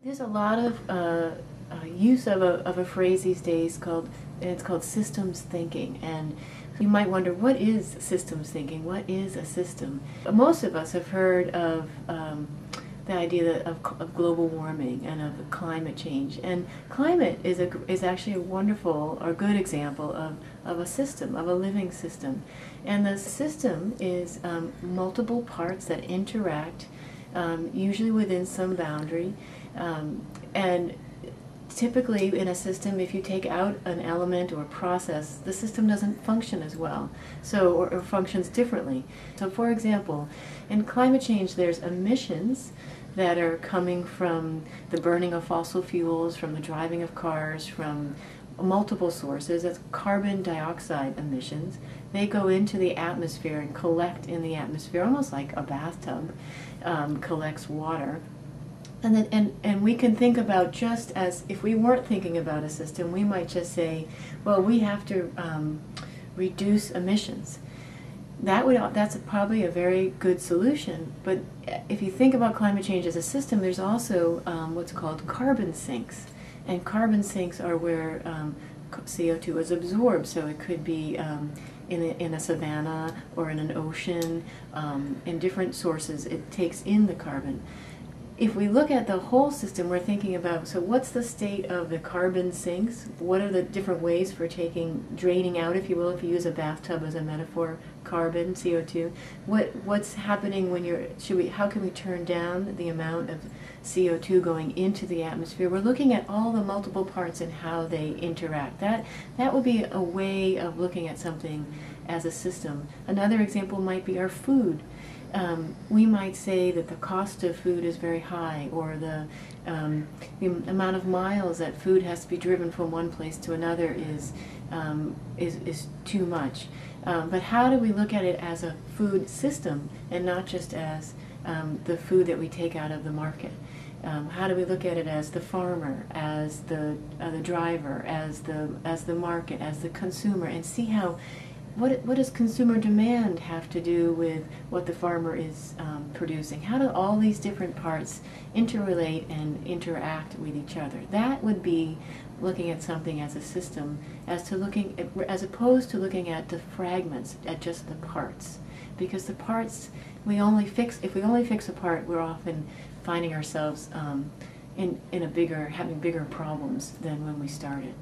There's a lot of use of a phrase these days called systems thinking, and you might wonder, what is systems thinking? What is a system? Most of us have heard of the idea of global warming and of climate change, and climate is actually a wonderful or good example of a system, of a living system. And the system is multiple parts that interact, usually within some boundary, and typically in a system, if you take out an element or process, the system doesn't function as well, or functions differently. So for example, in climate change there's emissions that are coming from the burning of fossil fuels, from the driving of cars, from multiple sources. That's carbon dioxide emissions. They go into the atmosphere and collect in the atmosphere, almost like a bathtub collects water. And we can think about, just as if we weren't thinking about a system, we might just say, well, we have to reduce emissions. That's probably a very good solution, but if you think about climate change as a system, there's also what's called carbon sinks. And carbon sinks are where CO2 is absorbed, so it could be in a savanna or in an ocean. In different sources it takes in the carbon. If we look at the whole system, we're thinking about, so what's the state of the carbon sinks? What are the different ways for draining out, if you will, if you use a bathtub as a metaphor, carbon, CO2? What's happening when how can we turn down the amount of CO2 going into the atmosphere? We're looking at all the multiple parts and how they interact. That would be a way of looking at something as a system. Another example might be our food. We might say that the cost of food is very high, or the amount of miles that food has to be driven from one place to another is too much. But how do we look at it as a food system and not just as the food that we take out of the market? How do we look at it as the farmer, as the driver, as the market, as the consumer, and see how what does consumer demand have to do with what the farmer is producing? How do all these different parts interrelate and interact with each other? That would be looking at something as a system, as opposed to looking at the fragments, at just the parts. Because the parts, if we only fix a part, we're often finding ourselves having bigger problems than when we started.